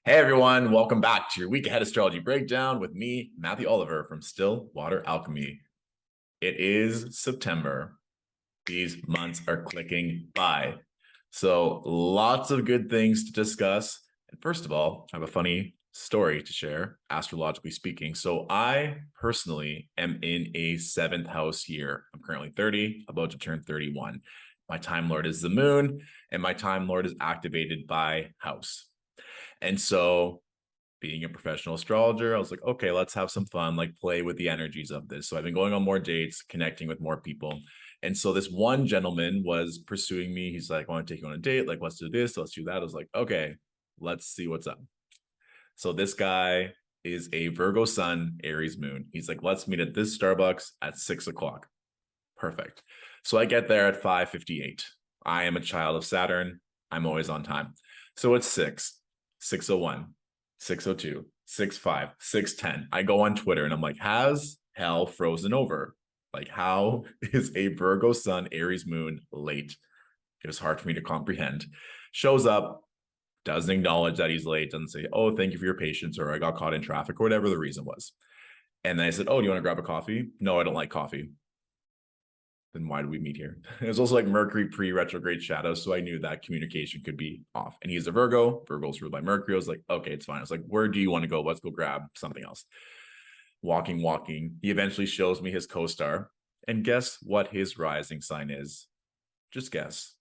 Hey everyone, welcome back to your week ahead astrology breakdown with me, Matthew Oliver from Still Water Alchemy. It is September. These months are clicking by. So lots of good things to discuss. And first of all, I have a funny story to share, astrologically speaking. So I personally am in a 7th house year. I'm currently 30, about to turn 31. My time lord is the moon, and my time lord is activated by house. And so being a professional astrologer, I was like, okay, let's have some fun, like play with the energies of this. So I've been going on more dates, connecting with more people. And so this one gentleman was pursuing me. He's like, I want to take you on a date. Like, let's do this, let's do that. I was like, okay, let's see what's up. So this guy is a Virgo sun, Aries moon. He's like, let's meet at this Starbucks at 6 o'clock. Perfect. So I get there at 5:58. I am a child of Saturn. I'm always on time. So it's 6, 6:01, 6:02, 6:05, 6:10. I go on Twitter and I'm like, has hell frozen over? Like, how is a Virgo sun, Aries moon late? It was hard for me to comprehend. Shows up, doesn't acknowledge that he's late, doesn't say, oh, thank you for your patience, or I got caught in traffic, or whatever the reason was. And then I said, oh, do you want to grab a coffee? No, I don't like coffee. Then why do we meet here? It was also like Mercury pre-retrograde shadow, so I knew that communication could be off. And he's a Virgo. Virgo's ruled by Mercury. I was like, okay, it's fine. I was like, where do you want to go? Let's go grab something else. Walking. He eventually shows me his co-star. And guess what his rising sign is? Just guess.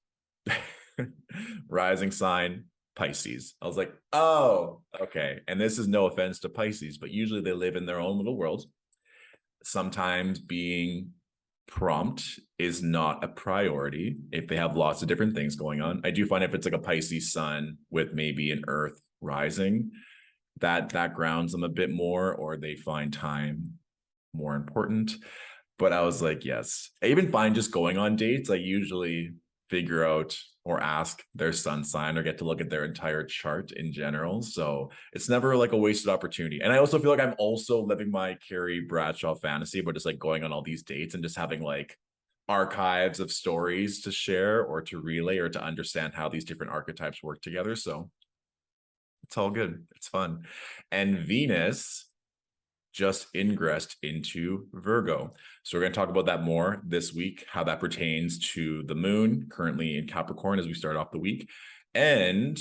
Rising sign, Pisces. I was like, oh, okay. And this is no offense to Pisces, but usually they live in their own little world. Sometimes being prompt is not a priority if they have lots of different things going on. I do find if it's like a Pisces sun with maybe an earth rising, that grounds them a bit more, or they find time more important. But I was like, yes. I even find just going on dates, I usually figure out or ask their sun sign or get to look at their entire chart in general. So it's never like a wasted opportunity. And I also feel like I'm also living my Carrie Bradshaw fantasy, but just like going on all these dates and just having like archives of stories to share or to relay or to understand how these different archetypes work together. So it's all good. It's fun. And Venus just ingressed into Virgo. So we're going to talk about that more this week, how that pertains to the moon currently in Capricorn as we start off the week. And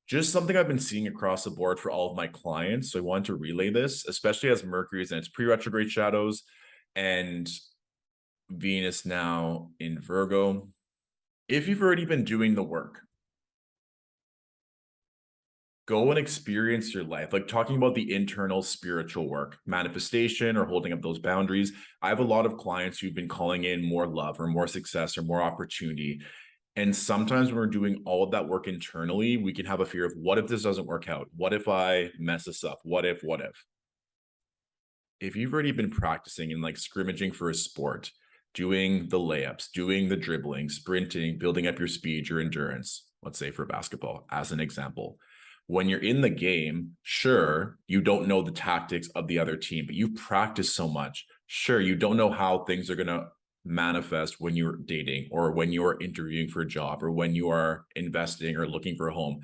just something I've been seeing across the board for all of my clients. So I want to relay this, especially as Mercury is in its pre-retrograde shadows and Venus now in Virgo. If you've already been doing the work, go and experience your life, like talking about the internal spiritual work, manifestation, or holding up those boundaries. I have a lot of clients who've been calling in more love or more success or more opportunity. And sometimes when we're doing all of that work internally, we can have a fear of, what if this doesn't work out? What if I mess this up? What if? If you've already been practicing and like scrimmaging for a sport, doing the layups, doing the dribbling, sprinting, building up your speed, your endurance, let's say for basketball, as an example, when you're in the game, sure, you don't know the tactics of the other team, but you've practiced so much. Sure, you don't know how things are going to manifest when you're dating or when you're interviewing for a job or when you are investing or looking for a home,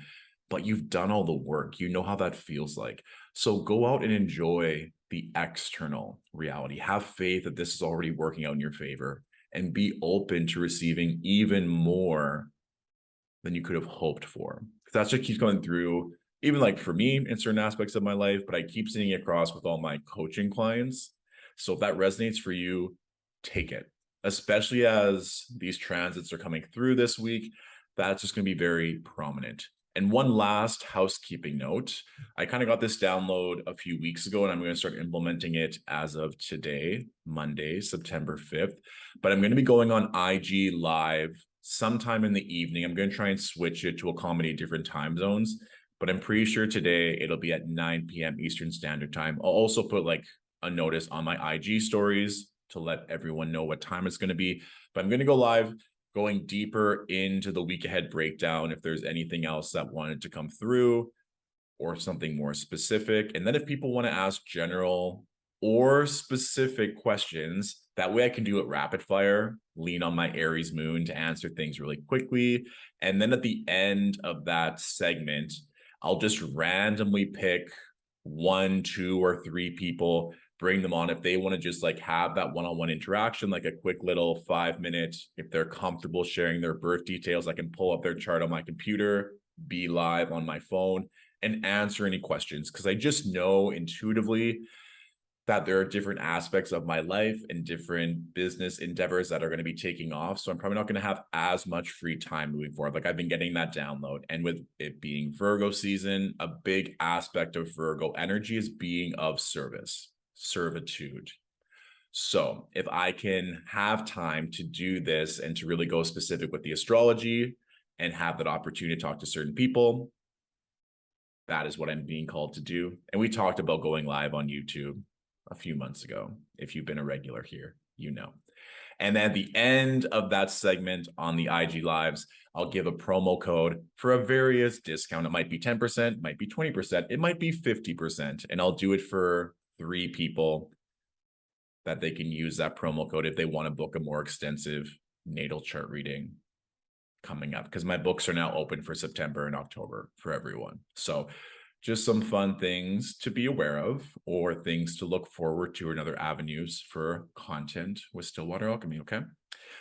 but you've done all the work. You know how that feels like. So go out and enjoy the external reality. Have faith that this is already working out in your favor and be open to receiving even more than you could have hoped for. That's what keeps going through, even like for me in certain aspects of my life, but I keep seeing it across with all my coaching clients. So if that resonates for you, take it, especially as these transits are coming through this week. That's just going to be very prominent. And one last housekeeping note, I kind of got this download a few weeks ago, and I'm going to start implementing it as of today, Monday, September 5th. But I'm going to be going on IG Live sometime in the evening. I'm going to try and switch it to accommodate different time zones, but I'm pretty sure today it'll be at 9 p.m. Eastern Standard Time. I'll also put like a notice on my IG stories to let everyone know what time it's going to be. But I'm going to go live, going deeper into the week ahead breakdown if there's anything else that wanted to come through or something more specific. And then if people want to ask general or specific questions, that way I can do it rapid fire, lean on my Aries moon to answer things really quickly. And then at the end of that segment, I'll just randomly pick 1, 2, or 3 people, bring them on if they want to just like have that one-on-one interaction, like a quick little 5 minute. If they're comfortable sharing their birth details, I can pull up their chart on my computer, be live on my phone, and answer any questions, because I just know intuitively that there are different aspects of my life and different business endeavors that are going to be taking off. So I'm probably not going to have as much free time moving forward. Like I've been getting that download. And with it being Virgo season, a big aspect of Virgo energy is being of service, servitude. So if I can have time to do this and to really go specific with the astrology and have that opportunity to talk to certain people, that is what I'm being called to do. And we talked about going live on YouTube a few months ago. If you've been a regular here, you know. And at the end of that segment on the IG Lives, I'll give a promo code for a various discount. It might be 10%, might be 20%, it might be 50%. And I'll do it for 3 people that they can use that promo code if they want to book a more extensive natal chart reading coming up, because my books are now open for September and October for everyone. So just some fun things to be aware of, or things to look forward to, and other avenues for content with Stillwater Alchemy. Okay,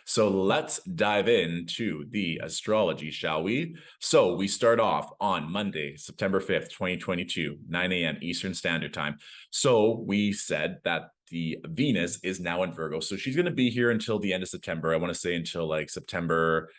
so let's dive into the astrology, shall we? So we start off on Monday, September 5th, 2022, 9 a.m. Eastern Standard Time. So we said that the Venus is now in Virgo. So she's going to be here until the end of September. I want to say until like September.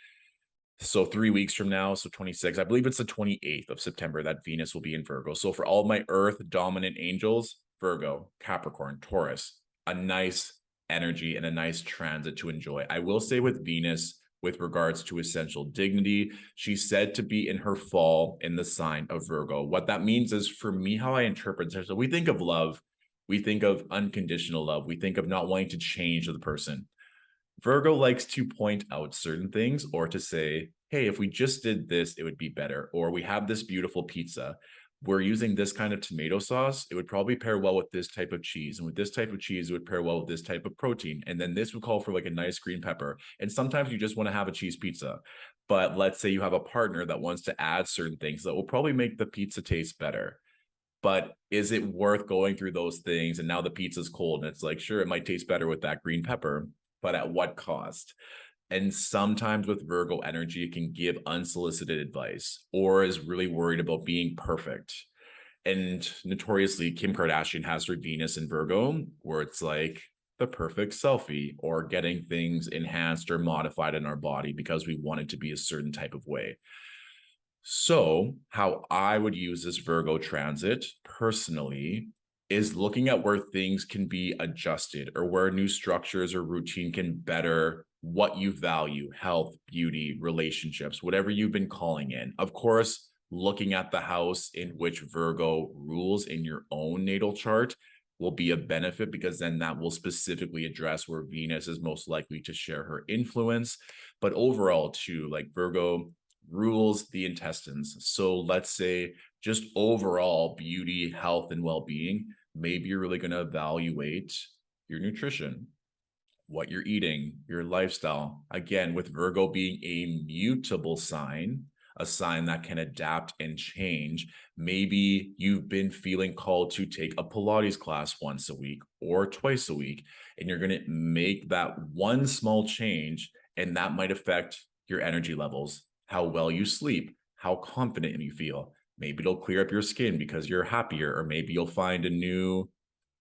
So 3 weeks from now, so 26, I believe it's the 28th of September that Venus will be in Virgo. So for all my Earth dominant angels, Virgo, Capricorn, Taurus, a nice energy and a nice transit to enjoy. I will say with Venus, with regards to essential dignity, she's said to be in her fall in the sign of Virgo. What that means is, for me, how I interpret it, so we think of love, we think of unconditional love, we think of not wanting to change the person. Virgo likes to point out certain things, or to say, hey, if we just did this, it would be better. Or we have this beautiful pizza. We're using this kind of tomato sauce. It would probably pair well with this type of cheese. And with this type of cheese, it would pair well with this type of protein. And then this would call for like a nice green pepper. And sometimes you just want to have a cheese pizza. But let's say you have a partner that wants to add certain things that will probably make the pizza taste better. But is it worth going through those things? And now the pizza's cold, and it's like, sure, it might taste better with that green pepper, but at what cost? And sometimes with Virgo energy, it can give unsolicited advice, or is really worried about being perfect. And notoriously, Kim Kardashian has her Venus in Virgo, where it's like the perfect selfie, or getting things enhanced or modified in our body because we want it to be a certain type of way. So how I would use this Virgo transit personally is looking at where things can be adjusted, or where new structures or routine can better what you value: health, beauty, relationships, whatever you've been calling in. Of course, looking at the house in which Virgo rules in your own natal chart will be a benefit, because then that will specifically address where Venus is most likely to share her influence. But overall too, like Virgo rules the intestines. So let's say just overall beauty, health, and well-being, maybe you're really going to evaluate your nutrition, what you're eating, your lifestyle. Again, with Virgo being a mutable sign, a sign that can adapt and change, maybe you've been feeling called to take a Pilates class once a week or twice a week, and you're going to make that one small change, and that might affect your energy levels, how well you sleep, how confident you feel. Maybe it'll clear up your skin because you're happier, or maybe you'll find a new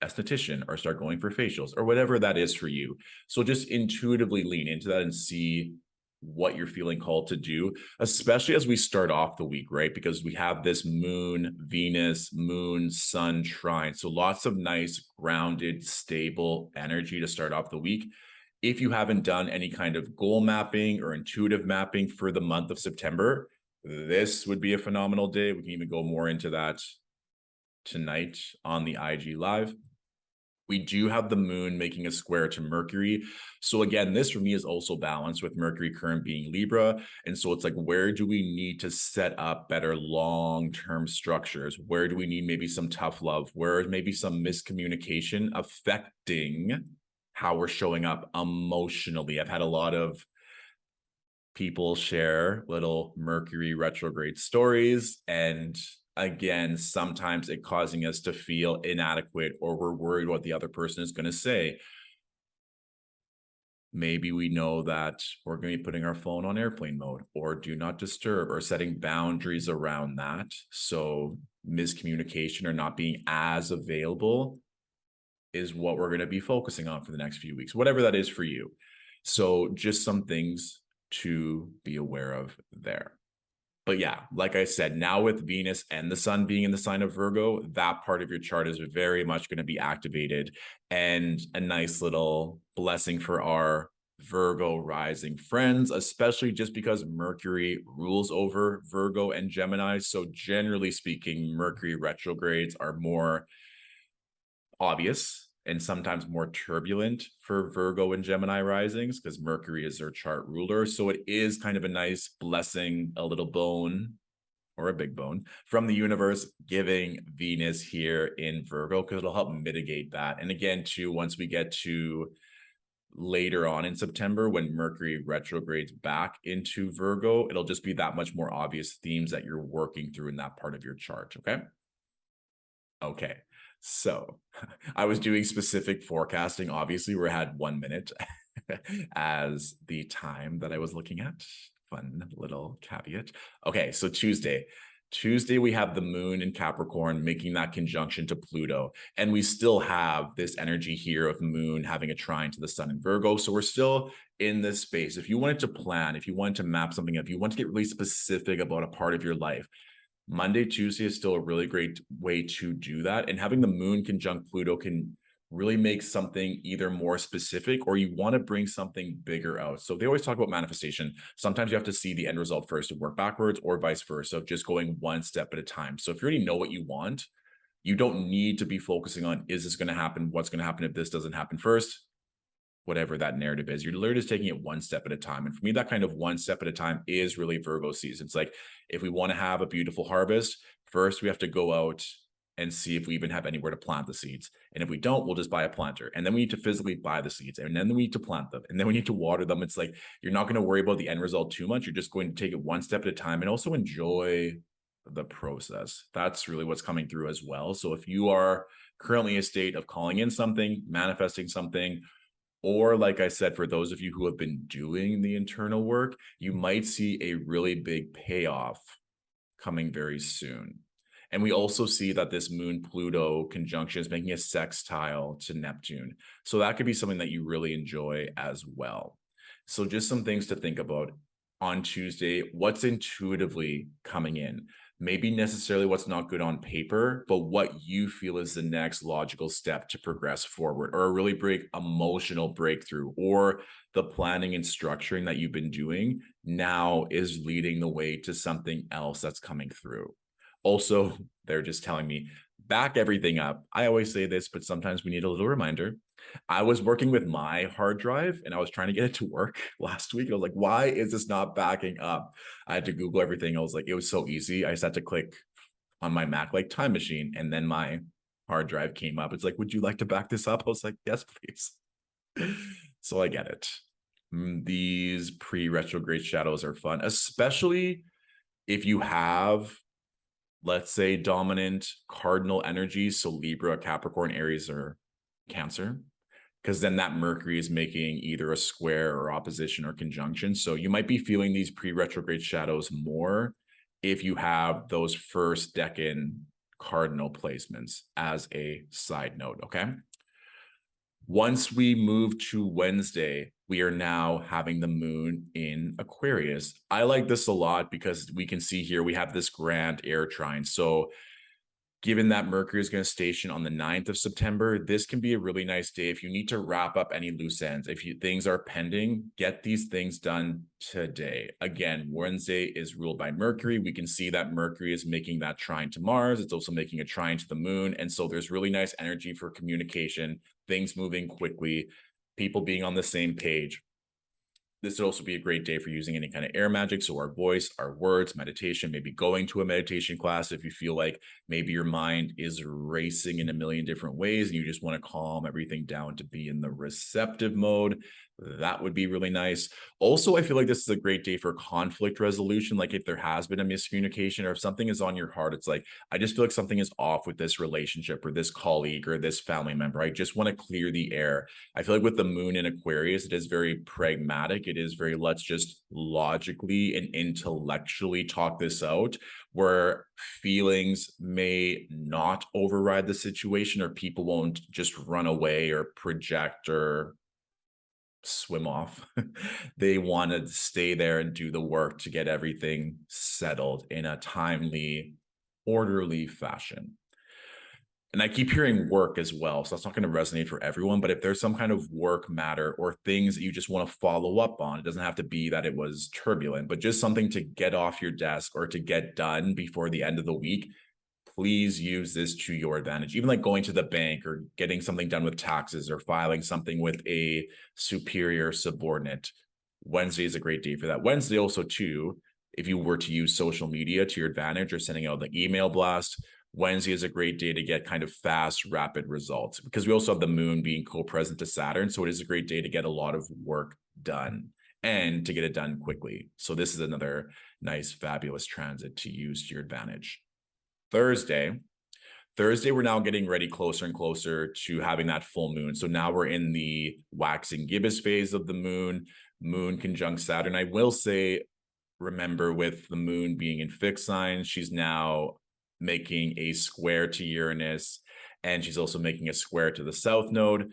esthetician or start going for facials, or whatever that is for you. So just intuitively lean into that and see what you're feeling called to do, especially as we start off the week, right? Because we have this moon, Venus, moon, sun trine. So lots of nice, grounded, stable energy to start off the week. If you haven't done any kind of goal mapping or intuitive mapping for the month of September, this would be a phenomenal day. We can even go more into that tonight on the IG Live. We do have the moon making a square to Mercury. So again, this for me is also balanced, with Mercury current being Libra. And so it's like, where do we need to set up better long-term structures? Where do we need maybe some tough love? Where is maybe some miscommunication affecting how we're showing up emotionally? I've had a lot of people share little Mercury retrograde stories, and again, sometimes it causing us to feel inadequate, or we're worried what the other person is going to say. Maybe we know that we're going to be putting our phone on airplane mode or do not disturb, or setting boundaries around that. So miscommunication or not being as available is what we're going to be focusing on for the next few weeks, whatever that is for you. So just some things to be aware of there. But yeah, like I said, now with Venus and the sun being in the sign of Virgo, that part of your chart is very much going to be activated, and a nice little blessing for our Virgo rising friends, especially just because Mercury rules over Virgo and Gemini. So generally speaking, Mercury retrogrades are more obvious and sometimes more turbulent for Virgo and Gemini risings, because Mercury is their chart ruler. So it is kind of a nice blessing, a little bone or a big bone from the universe giving Venus here in Virgo, because it'll help mitigate that. And again, too, once we get to later on in September, when Mercury retrogrades back into Virgo, it'll just be that much more obvious themes that you're working through in that part of your chart. Okay. So I was doing specific forecasting. Obviously, we had 1 minute as the time that I was looking at. Fun little caveat. Okay, so Tuesday, we have the moon in Capricorn making that conjunction to Pluto. And we still have this energy here of moon having a trine to the sun in Virgo. So we're still in this space. If you wanted to plan, if you wanted to map something, if you want to get really specific about a part of your life, Monday, Tuesday is still a really great way to do that. And having the moon conjunct Pluto can really make something either more specific, or you want to bring something bigger out. So they always talk about manifestation. Sometimes you have to see the end result first and work backwards, or vice versa, just going one step at a time. So if you already know what you want, you don't need to be focusing on, is this going to happen? What's going to happen if this doesn't happen first? Whatever that narrative is, you're literally just taking it one step at a time. And for me, that kind of one step at a time is really Virgo season. It's like, if we want to have a beautiful harvest, first we have to go out and see if we even have anywhere to plant the seeds. And if we don't, we'll just buy a planter. And then we need to physically buy the seeds. And then we need to plant them. And then we need to water them. It's like, you're not going to worry about the end result too much. You're just going to take it one step at a time, and also enjoy the process. That's really what's coming through as well. So if you are currently in a state of calling in something, manifesting something, or like I said, for those of you who have been doing the internal work, you might see a really big payoff coming very soon. And we also see that this Moon-Pluto conjunction is making a sextile to Neptune. So that could be something that you really enjoy as well. So just some things to think about on Tuesday. What's intuitively coming in? Maybe necessarily what's not good on paper, but what you feel is the next logical step to progress forward, or a really big emotional breakthrough, or the planning and structuring that you've been doing now is leading the way to something else that's coming through. Also, they're just telling me, back everything up. I always say this, but sometimes we need a little reminder. I was working with my hard drive and I was trying to get it to work last week. I was like, why is this not backing up? I had to Google everything. I was like, it was so easy. I just had to click on my Mac, like time machine. And then my hard drive came up. It's like, would you like to back this up? I was like, yes, please. So I get it. These pre-retrograde shadows are fun, especially if you have, let's say, dominant cardinal energies. So Libra, Capricorn, Aries, or Cancer, because then that Mercury is making either a square or opposition or conjunction. So you might be feeling these pre-retrograde shadows more if you have those first decan cardinal placements, as a side note. Okay. Once we move to Wednesday, we are now having the moon in Aquarius. I like this a lot because we can see here we have this grand air trine. So given that Mercury is going to station on the 9th of September, this can be a really nice day if you need to wrap up any loose ends. If things are pending, get these things done today. Again, Wednesday is ruled by Mercury. We can see that Mercury is making that trine to Mars. It's also making a trine to the moon. And so there's really nice energy for communication, things moving quickly, people being on the same page. This would also be a great day for using any kind of air magic. So our voice, our words, meditation, maybe going to a meditation class if you feel like maybe your mind is racing in a million different ways and you just want to calm everything down to be in the receptive mode. that would be really nice. Also, I feel like this is a great day for conflict resolution. Like if there has been a miscommunication or if something is on your heart, it's like, I just feel like something is off with this relationship or this colleague or this family member. I just want to clear the air. I feel like with the moon in Aquarius, it is very pragmatic. It is very, let's just logically and intellectually talk this out, where feelings may not override the situation or people won't just run away or project or swim off. They want to stay there and do the work to get everything settled in a timely, orderly fashion. And I keep hearing work as well, so that's not going to resonate for everyone. But if there's some kind of work matter or things that you just want to follow up on, it doesn't have to be that it was turbulent, but just something to get off your desk or to get done before the end of the week, please use this to your advantage. Even like going to the bank or getting something done with taxes or filing something with a superior subordinate. Wednesday is a great day for that. Wednesday also too, if you were to use social media to your advantage or sending out the email blast, Wednesday is a great day to get kind of fast, rapid results because we also have the moon being co-present to Saturn. So it is a great day to get a lot of work done and to get it done quickly. So this is another nice, fabulous transit to use to your advantage. Thursday, we're now getting ready closer and closer to having that full moon. So now we're in the waxing gibbous phase of the moon conjunct Saturn. I will say, remember with the moon being in fixed signs, she's now making a square to Uranus, and she's also making a square to the south node.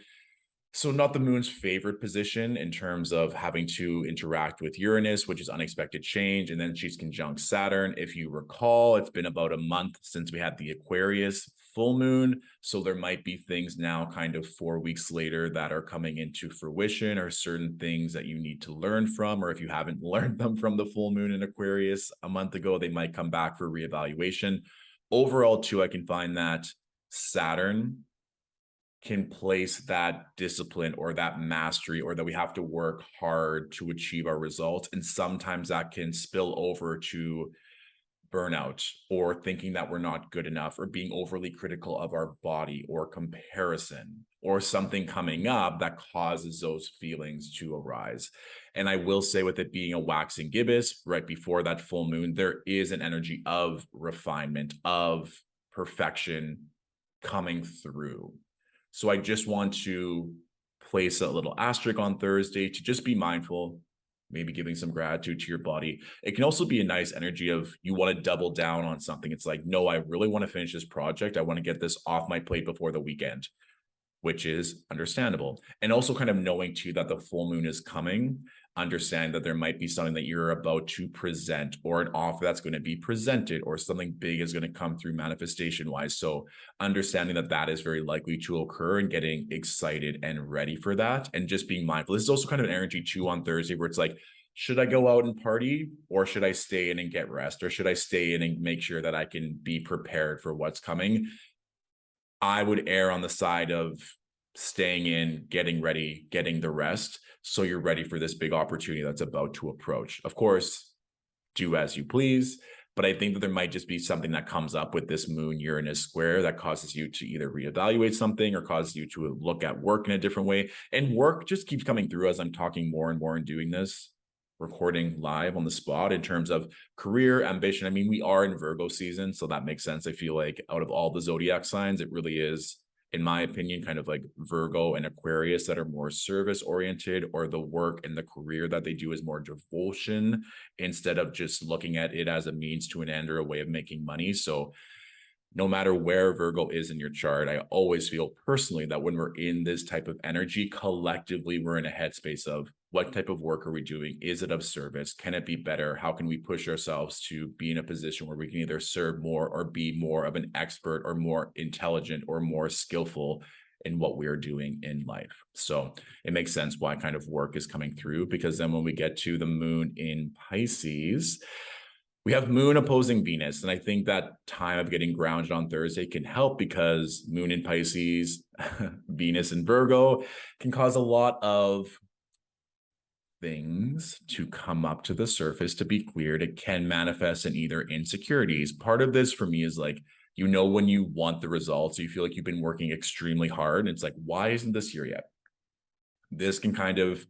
So not the moon's favorite position in terms of having to interact with Uranus, which is unexpected change. And then she's conjunct Saturn. If you recall, it's been about a month since we had the Aquarius full moon. So there might be things now kind of 4 weeks later that are coming into fruition, or certain things that you need to learn from, or if you haven't learned them from the full moon in Aquarius a month ago, they might come back for reevaluation. Overall, too, I can find that Saturn can place that discipline or that mastery, or that we have to work hard to achieve our results. And sometimes that can spill over to burnout or thinking that we're not good enough or being overly critical of our body or comparison or something coming up that causes those feelings to arise. And I will say, with it being a waxing gibbous right before that full moon, there is an energy of refinement, of perfection coming through. So I just want to place a little asterisk on Thursday to just be mindful, maybe giving some gratitude to your body. It can also be a nice energy of you want to double down on something. It's like, no, I really want to finish this project. I want to get this off my plate before the weekend, which is understandable. And also kind of knowing too that the full moon is coming, understand that there might be something that you're about to present or an offer that's going to be presented or something big is going to come through manifestation wise. So understanding that that is very likely to occur and getting excited and ready for that and just being mindful. This is also kind of an energy too on Thursday where it's like, should I go out and party, or should I stay in and get rest, or should I stay in and make sure that I can be prepared for what's coming? I would err on the side of staying in, getting ready, getting the rest, so you're ready for this big opportunity that's about to approach. Of course, do as you please, but I think that there might just be something that comes up with this moon Uranus square that causes you to either reevaluate something or causes you to look at work in a different way. And work just keeps coming through as I'm talking more and more and doing this, recording live on the spot in terms of career ambition. I mean, we are in Virgo season, so that makes sense. I feel like out of all the zodiac signs, it really is, in my opinion, kind of like Virgo and Aquarius that are more service oriented, or the work and the career that they do is more devotion instead of just looking at it as a means to an end or a way of making money. So no matter where Virgo is in your chart, I always feel personally that when we're in this type of energy, collectively, we're in a headspace of what type of work are we doing? Is it of service? Can it be better? How can we push ourselves to be in a position where we can either serve more or be more of an expert or more intelligent or more skillful in what we're doing in life? So it makes sense why kind of work is coming through, because then when we get to the moon in Pisces, we have moon opposing Venus. And I think that time of getting grounded on Thursday can help, because moon in Pisces, Venus in Virgo can cause a lot of things to come up to the surface to be cleared. It can manifest in either insecurities. Part of this for me is like, you know, when you want the results, you feel like you've been working extremely hard. And it's like, why isn't this here yet? This can kind of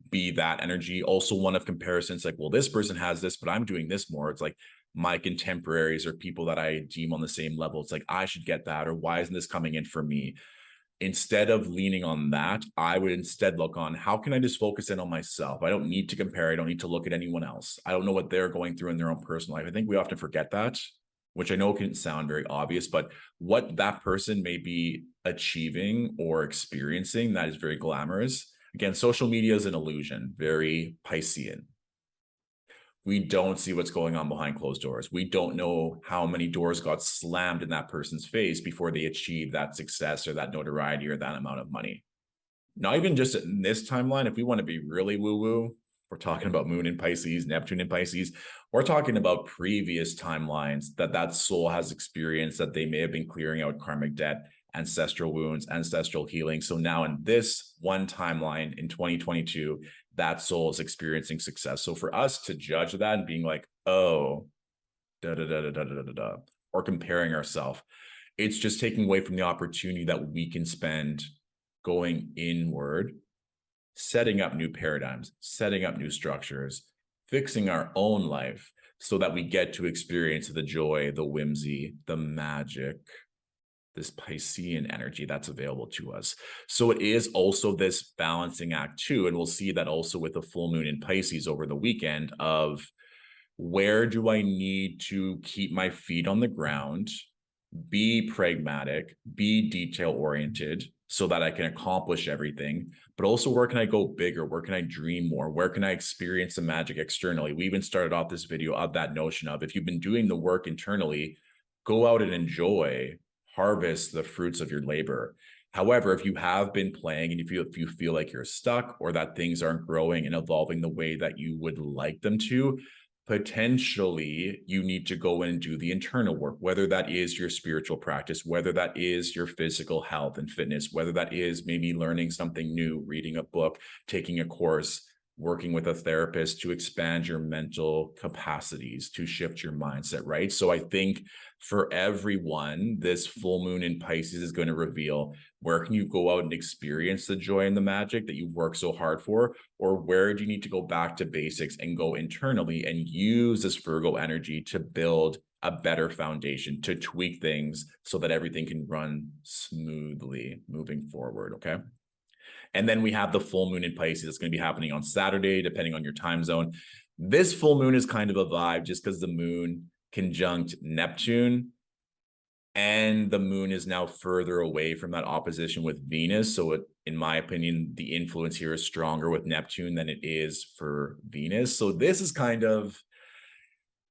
be that energy. Also, one of comparisons, like, well, this person has this, but I'm doing this more. It's like my contemporaries or people that I deem on the same level. It's like, I should get that, or why isn't this coming in for me? Instead of leaning on that, I would instead look on, how can I just focus in on myself? I don't need to compare. I don't need to look at anyone else. I don't know what they're going through in their own personal life. I think we often forget that, which I know can sound very obvious, but what that person may be achieving or experiencing that is very glamorous. Again, social media is an illusion, very Piscean. We don't see what's going on behind closed doors. We don't know how many doors got slammed in that person's face before they achieved that success or that notoriety or that amount of money. Not even just in this timeline. If we want to be really woo-woo, we're talking about Moon in Pisces, Neptune in Pisces. We're talking about previous timelines that soul has experienced, that they may have been clearing out karmic debt, ancestral wounds, ancestral healing. So now in this one timeline in 2022, that soul is experiencing success. So for us to judge that and being like, oh, or comparing ourselves, it's just taking away from the opportunity that we can spend going inward, setting up new paradigms, setting up new structures, fixing our own life so that we get to experience the joy, the whimsy, the magic, this Piscean energy that's available to us. So it is also this balancing act too. And we'll see that also with the full moon in Pisces over the weekend of, where do I need to keep my feet on the ground, be pragmatic, be detail oriented so that I can accomplish everything, but also where can I go bigger? Where can I dream more? Where can I experience the magic externally? We even started off this video of that notion of, if you've been doing the work internally, go out and enjoy, harvest the fruits of your labor. However, if you have been playing and if you feel like you're stuck or that things aren't growing and evolving the way that you would like them to, potentially you need to go in and do the internal work, whether that is your spiritual practice, whether that is your physical health and fitness, whether that is maybe learning something new, reading a book, taking a course, working with a therapist to expand your mental capacities, to shift your mindset, right? So I think for everyone, this full moon in Pisces is going to reveal, where can you go out and experience the joy and the magic that you've worked so hard for, or where do you need to go back to basics and go internally and use this Virgo energy to build a better foundation, to tweak things so that everything can run smoothly moving forward, okay? And then we have the full moon in Pisces. It's going to be happening on Saturday, depending on your time zone. This full moon is kind of a vibe just because the moon conjunct Neptune, and the moon is now further away from that opposition with Venus. So in my opinion, the influence here is stronger with Neptune than it is for Venus. So this is kind of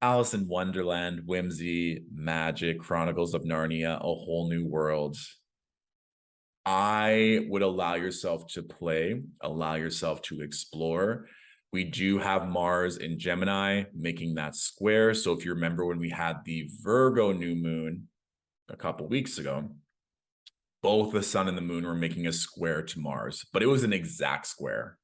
Alice in Wonderland, whimsy, magic, Chronicles of Narnia, a whole new world. I would allow yourself to play, allow yourself to explore. We do have Mars in Gemini making that square. So if you remember when we had the Virgo new moon a couple weeks ago, both the sun and the moon were making a square to Mars, but it was an exact square.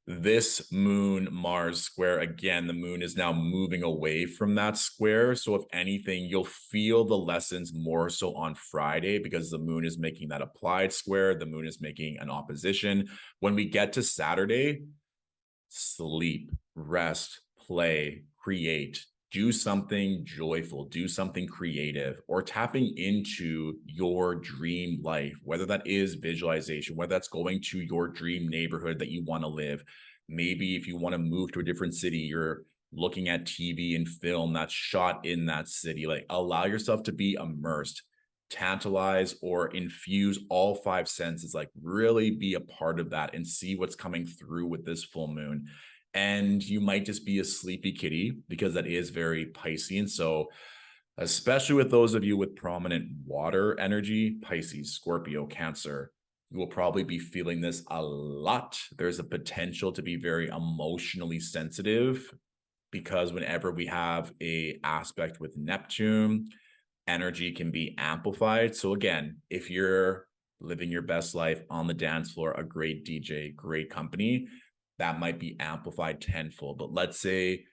This moon Mars square, again, the moon is now moving away from that square. So if anything, you'll feel the lessons more so on Friday because the moon is making that applied square. The moon is making an opposition. When we get to Saturday, sleep, rest, play, create, do something joyful, do something creative, or tapping into your dream life, whether that is visualization, whether that's going to your dream neighborhood that you want to live. Maybe if you want to move to a different city, you're looking at TV and film that's shot in that city. Like, allow yourself to be immersed, tantalize, or infuse all five senses, like really be a part of that and see what's coming through with this full moon. And you might just be a sleepy kitty because that is very Piscean. So especially with those of you with prominent water energy, Pisces, Scorpio, Cancer, you will probably be feeling this a lot. There's a potential to be very emotionally sensitive because whenever we have a aspect with Neptune, energy can be amplified. So again, if you're living your best life on the dance floor, a great DJ, great company, that might be amplified tenfold. But let's say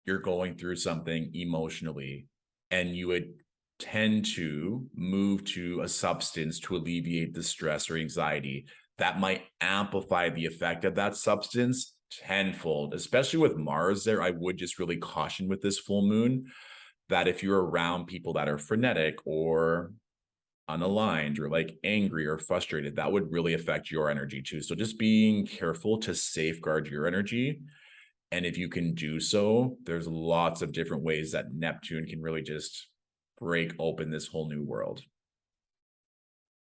you're going through something emotionally and you would tend to move to a substance to alleviate the stress or anxiety. that might amplify the effect of that substance tenfold, especially with Mars there. I would just really caution with this full moon that if you're around people that are frenetic or unaligned or like angry or frustrated, that would really affect your energy too. So just being careful to safeguard your energy. And if you can do so, there's lots of different ways that Neptune can really just break open this whole new world.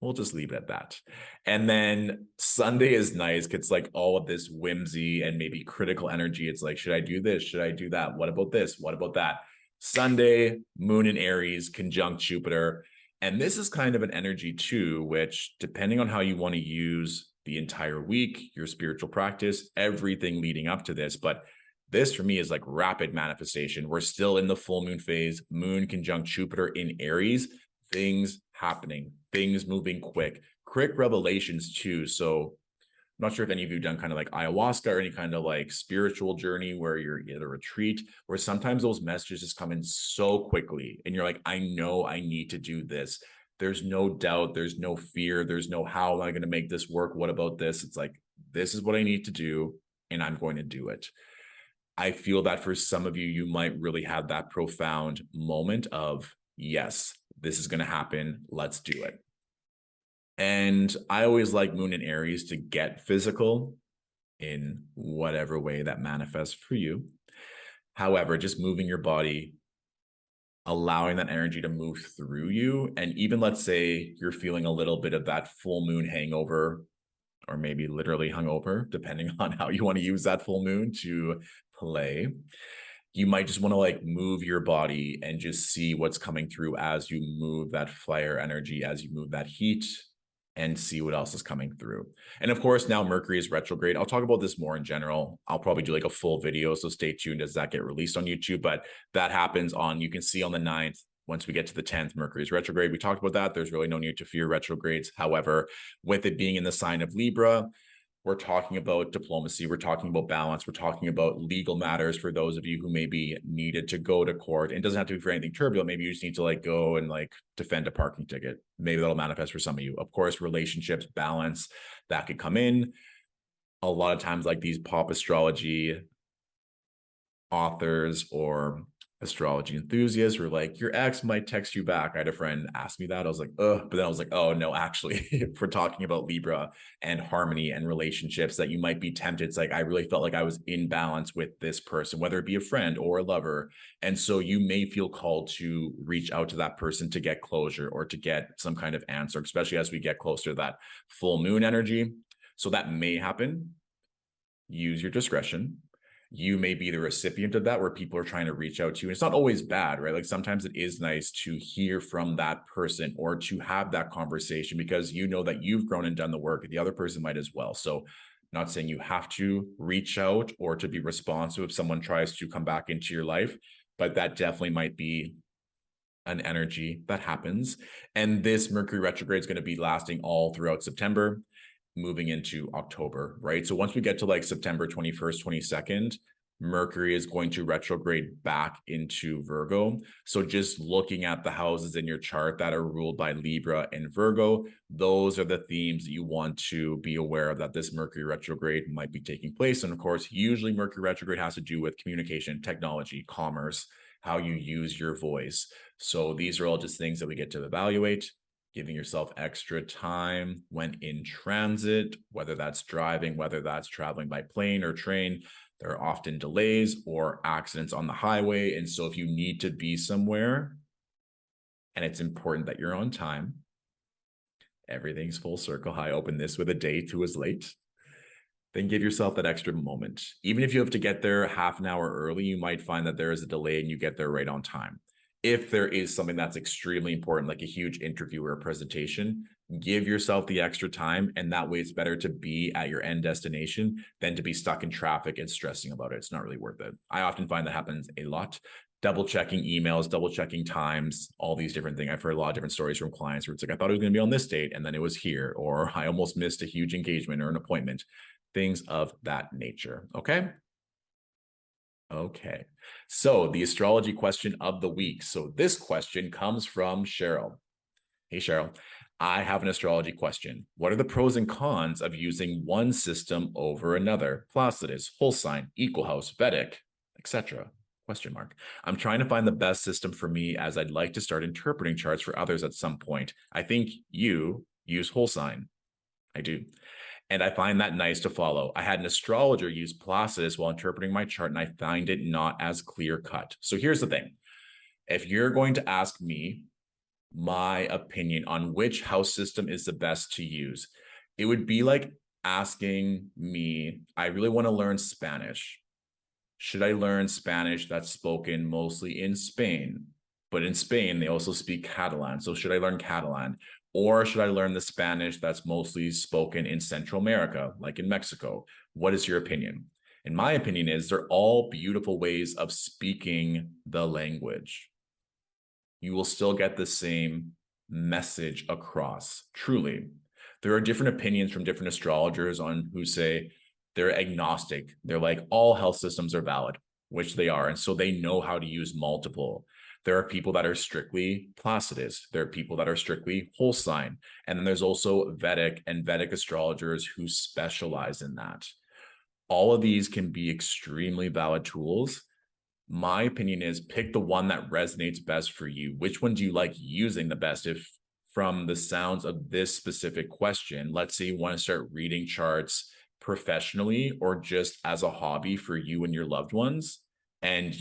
We'll just leave it at that. And then Sunday is nice. It's like all of this whimsy and maybe critical energy. It's like, should I do this? Should I do that? What about this? What about that? Sunday, Moon in Aries, conjunct Jupiter. And this is kind of an energy too, which depending on how you want to use the entire week, your spiritual practice, everything leading up to this. But this for me is like rapid manifestation. We're still in the full moon phase, Moon conjunct Jupiter in Aries, things happening, things moving quick revelations too. So I'm not sure if any of you done kind of like ayahuasca or any kind of like spiritual journey where you're at a retreat, where sometimes those messages just come in so quickly and you're like, I know I need to do this. There's no doubt, there's no fear, there's no how am I going to make this work? What about this? It's like, this is what I need to do and I'm going to do it. I feel that for some of you, you might really have that profound moment of, yes, this is going to happen. Let's do it. And I always like Moon in Aries to get physical in whatever way that manifests for you. However, just moving your body, allowing that energy to move through you. And even let's say you're feeling a little bit of that full moon hangover, or maybe literally hungover, depending on how you want to use that full moon to play. You might just want to like move your body and just see what's coming through as you move that fire energy, as you move that heat, and see what else is coming through. And of course, now Mercury is retrograde. I'll talk about this more in general. I'll probably do like a full video, so stay tuned as that get released on YouTube. But that happens on, you can see on the 9th, once we get to the 10th, Mercury is retrograde. We talked about that. There's really no need to fear retrogrades. However, with it being in the sign of Libra, we're talking about diplomacy. We're talking about balance. We're talking about legal matters for those of you who maybe needed to go to court. And it doesn't have to be for anything turbulent. Maybe you just need to like go and like defend a parking ticket. Maybe that'll manifest for some of you. Of course, relationships, balance, that could come in. A lot of times like these pop astrology authors or astrology enthusiasts were like, your ex might text you back. I had a friend ask me that. I was like, ugh, but then I was like, oh no, actually, if we're talking about Libra and harmony and relationships, that you might be tempted. It's like, I really felt like I was in balance with this person, whether it be a friend or a lover. And so you may feel called to reach out to that person to get closure or to get some kind of answer, especially as we get closer to that full moon energy. So that may happen. Use your discretion. You may be the recipient of that, where people are trying to reach out to you. It's not always bad, right? Like sometimes it is nice to hear from that person or to have that conversation because you know that you've grown and done the work. The other person might as well. So not saying you have to reach out or to be responsive if someone tries to come back into your life, but that definitely might be an energy that happens. And this Mercury retrograde is going to be lasting all throughout September, moving into October, right? So once we get to like September 21st, 22nd, Mercury is going to retrograde back into Virgo. So just looking at the houses in your chart that are ruled by Libra and Virgo, those are the themes that you want to be aware of, that this Mercury retrograde might be taking place. And of course, usually Mercury retrograde has to do with communication, technology, commerce, how you use your voice. So these are all just things that we get to evaluate. Giving yourself extra time when in transit, whether that's driving, whether that's traveling by plane or train. There are often delays or accidents on the highway. And so if you need to be somewhere and it's important that you're on time, everything's full circle. I open this with a date who was late. Then give yourself that extra moment. Even if you have to get there half an hour early, you might find that there is a delay and you get there right on time. If there is something that's extremely important, like a huge interview or a presentation, give yourself the extra time. And that way it's better to be at your end destination than to be stuck in traffic and stressing about it. It's not really worth it. I often find that happens a lot. Double checking emails, double checking times, all these different things. I've heard a lot of different stories from clients where it's like, I thought it was going to be on this date and then it was here, or I almost missed a huge engagement or an appointment, things of that nature. Okay. Okay, so the astrology question of the week. So this question comes from Cheryl. Hey, Cheryl. I have an astrology question. What are the pros and cons of using one system over another? Placidus, whole sign, equal house, Vedic, etc. Question mark. I'm trying to find the best system for me as I'd like to start interpreting charts for others at some point. I think you use whole sign. I do. And I find that nice to follow. I had an astrologer use Placidus while interpreting my chart, and I find it not as clear cut. So here's the thing. If you're going to ask me my opinion on which house system is the best to use, it would be like asking me, I really want to learn Spanish. Should I learn Spanish that's spoken mostly in Spain? But in Spain, they also speak Catalan. So should I learn Catalan? Or should I learn the Spanish that's mostly spoken in Central America, like in Mexico? What is your opinion? And my opinion is they're all beautiful ways of speaking the language. You will still get the same message across, truly. There are different opinions from different astrologers on who say they're agnostic. They're like, all health systems are valid, which they are. And so they know how to use multiple. There are people that are strictly Placidus. There are people that are strictly whole sign. And then there's also Vedic and Vedic astrologers who specialize in that. All of these can be extremely valid tools. My opinion is pick the one that resonates best for you. Which one do you like using the best? If from the sounds of this specific question, let's say you want to start reading charts professionally or just as a hobby for you and your loved ones, and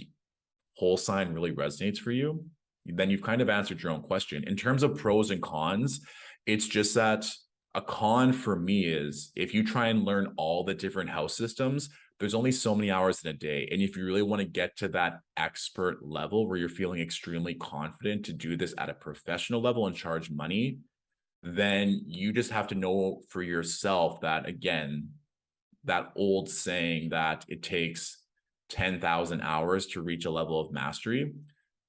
whole sign really resonates for you, then you've kind of answered your own question. In terms of pros and cons, it's just that a con for me is if you try and learn all the different house systems, there's only so many hours in a day. And if you really want to get to that expert level where you're feeling extremely confident to do this at a professional level and charge money, then you just have to know for yourself that, again, that old saying that it takes 10,000 hours to reach a level of mastery.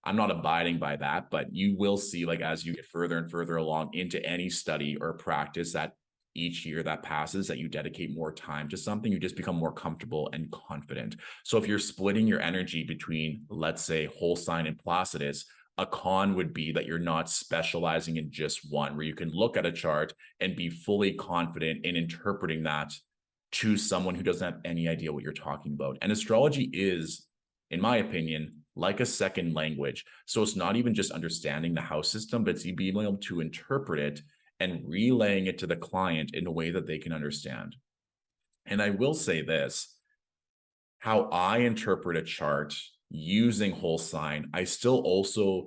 I'm not abiding by that, but you will see, like, as you get further and further along into any study or practice, that each year that passes, that you dedicate more time to something, you just become more comfortable and confident. So if you're splitting your energy between, let's say, whole sign and Placidus, a con would be that you're not specializing in just one, where you can look at a chart and be fully confident in interpreting that to someone who doesn't have any idea what you're talking about. And astrology is, in my opinion, like a second language. So it's not even just understanding the house system, but it's being able to interpret it and relaying it to the client in a way that they can understand. And I will say this, how I interpret a chart using whole sign, I still also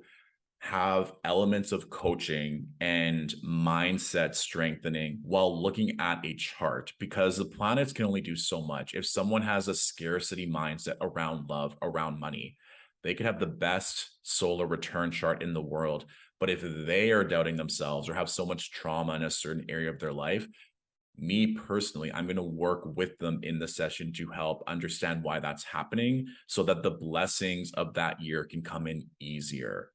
have elements of coaching and mindset strengthening while looking at a chart, because the planets can only do so much. If someone has a scarcity mindset around love, around money, they could have the best solar return chart in the world. But if they are doubting themselves or have so much trauma in a certain area of their life, me personally, I'm going to work with them in the session to help understand why that's happening so that the blessings of that year can come in easier.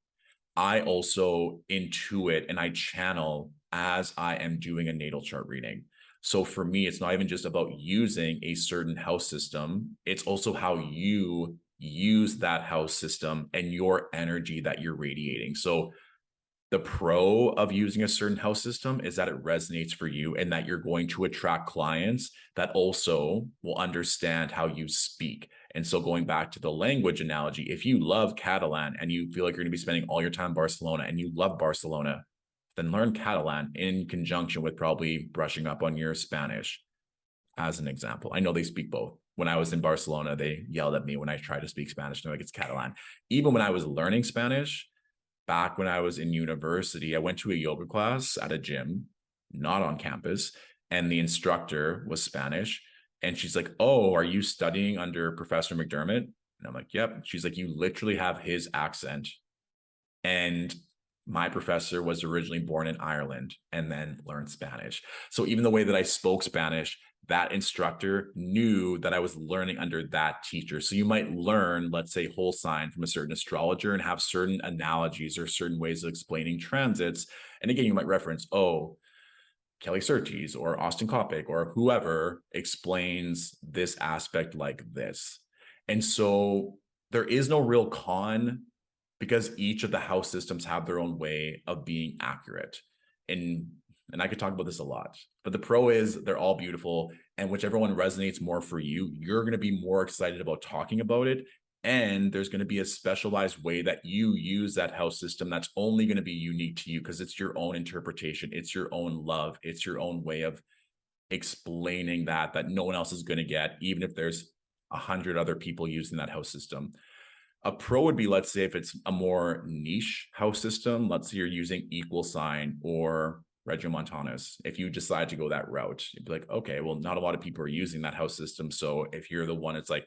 I also intuit and I channel as I am doing a natal chart reading. So for me, it's not even just about using a certain house system. It's also how you use that house system and your energy that you're radiating. So the pro of using a certain house system is that it resonates for you and that you're going to attract clients that also will understand how you speak. And so going back to the language analogy, if you love Catalan and you feel like you're going to be spending all your time in Barcelona and you love Barcelona, then learn Catalan in conjunction with probably brushing up on your Spanish, as an example. I know they speak both. When I was in Barcelona, they yelled at me when I tried to speak Spanish. They're like, it's Catalan. Even when I was learning Spanish, back when I was in university, I went to a yoga class at a gym, not on campus, and the instructor was Spanish. And she's like, oh, are you studying under Professor McDermott? And I'm like, yep. She's like, you literally have his accent. And my professor was originally born in Ireland and then learned Spanish. So even the way that I spoke Spanish, that instructor knew that I was learning under that teacher. So you might learn, let's say, whole sign from a certain astrologer and have certain analogies or certain ways of explaining transits. And again, you might reference, oh, Kelly Surtees or Austin Coppock or whoever explains this aspect like this. And so there is no real con because each of the house systems have their own way of being accurate. and I could talk about this a lot, but the pro is they're all beautiful, and whichever one resonates more for you, you're going to be more excited about talking about it. And there's going to be a specialized way that you use that house system that's only going to be unique to you because it's your own interpretation. It's your own love. It's your own way of explaining that no one else is going to get, even if there's 100 other people using that house system. A pro would be, let's say, if it's a more niche house system, let's say you're using equal sign or Regiomontanus. If you decide to go that route, you'd be like, okay, well, not a lot of people are using that house system. So if you're the one, it's like,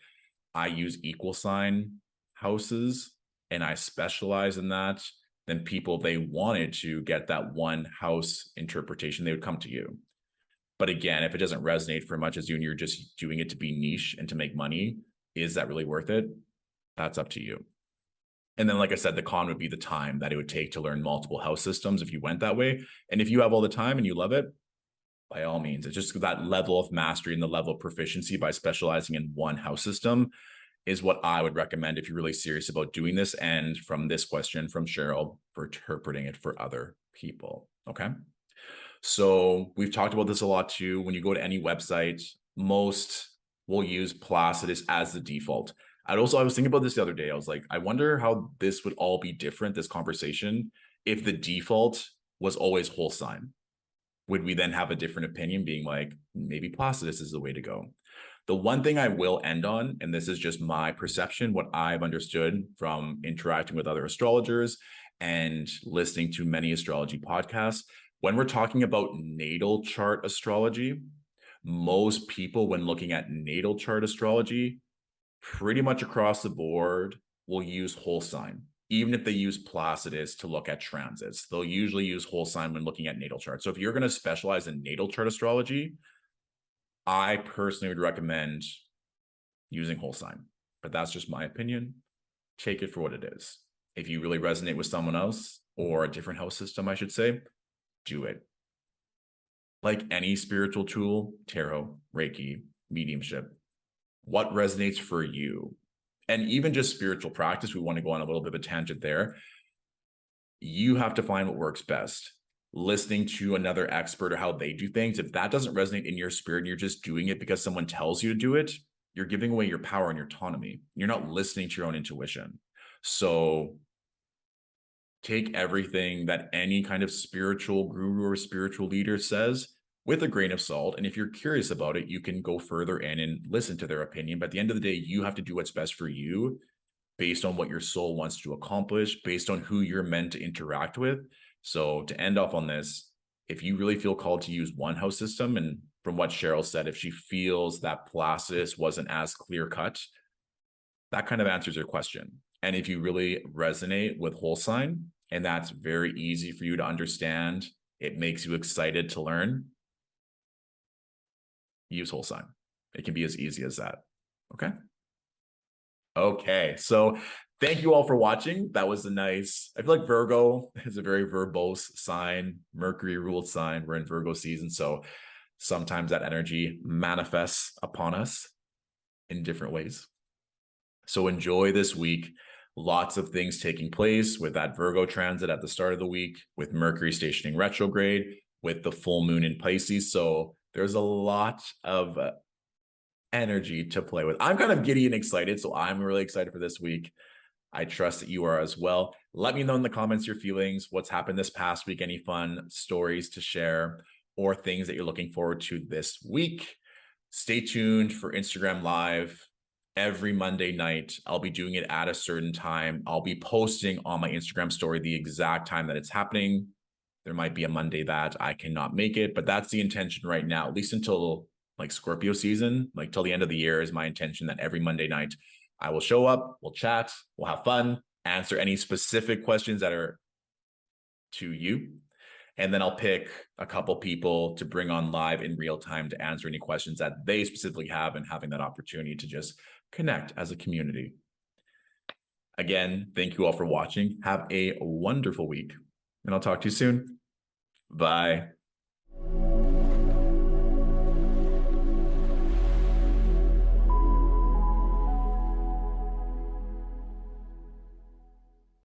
I use equal sign houses and I specialize in that, then people, they wanted to get that one house interpretation, they would come to you. But again, if it doesn't resonate for much as you and you're just doing it to be niche and to make money, is that really worth it? That's up to you. And then, like I said, the con would be the time that it would take to learn multiple house systems if you went that way. And if you have all the time and you love it, by all means, it's just that level of mastery and the level of proficiency by specializing in one house system is what I would recommend if you're really serious about doing this. And from this question from Cheryl, for interpreting it for other people. Okay. So we've talked about this a lot too. When you go to any website, most will use Placidus as the default. I was thinking about this the other day. I was like, I wonder how this would all be different, this conversation, if the default was always whole sign. Would we then have a different opinion, being like, maybe Placidus is the way to go? The one thing I will end on, and this is just my perception, what I've understood from interacting with other astrologers and listening to many astrology podcasts, when we're talking about natal chart astrology, most people, when looking at natal chart astrology, pretty much across the board will use whole sign. Even if they use Placidus to look at transits, they'll usually use whole sign when looking at natal charts. So if you're going to specialize in natal chart astrology, I personally would recommend using whole sign, but that's just my opinion. Take it for what it is. If you really resonate with someone else or a different house system, I should say, do it. Like any spiritual tool, tarot, Reiki, mediumship, what resonates for you? And even just spiritual practice, we want to go on a little bit of a tangent there. You have to find what works best. Listening to another expert or how they do things, if that doesn't resonate in your spirit and you're just doing it because someone tells you to do it, you're giving away your power and your autonomy. You're not listening to your own intuition. So take everything that any kind of spiritual guru or spiritual leader says with a grain of salt. And if you're curious about it, you can go further in and listen to their opinion. But at the end of the day, you have to do what's best for you based on what your soul wants to accomplish, based on who you're meant to interact with. So to end off on this, if you really feel called to use one house system, and from what Cheryl said, if she feels that Placidus wasn't as clear cut, that kind of answers your question. And if you really resonate with whole sign, and that's very easy for you to understand, it makes you excited to learn, use whole sign. It can be as easy as that. Okay. So thank you all for watching. That was a nice, I feel like Virgo is a very verbose sign, Mercury ruled sign. We're in Virgo season. So sometimes that energy manifests upon us in different ways. So enjoy this week. Lots of things taking place with that Virgo transit at the start of the week, with Mercury stationing retrograde, with the full moon in Pisces. So there's a lot of energy to play with. I'm kind of giddy and excited, so I'm really excited for this week. I trust that you are as well. Let me know in the comments your feelings, what's happened this past week, any fun stories to share, or things that you're looking forward to this week. Stay tuned for Instagram Live every Monday night. I'll be doing it at a certain time. I'll be posting on my Instagram story the exact time that it's happening. There might be a Monday that I cannot make it, but that's the intention right now, at least until like Scorpio season, like till the end of the year is my intention that every Monday night I will show up, we'll chat, we'll have fun, answer any specific questions that are to you. And then I'll pick a couple people to bring on live in real time to answer any questions that they specifically have, and having that opportunity to just connect as a community. Again, thank you all for watching. Have a wonderful week, and I'll talk to you soon. Bye.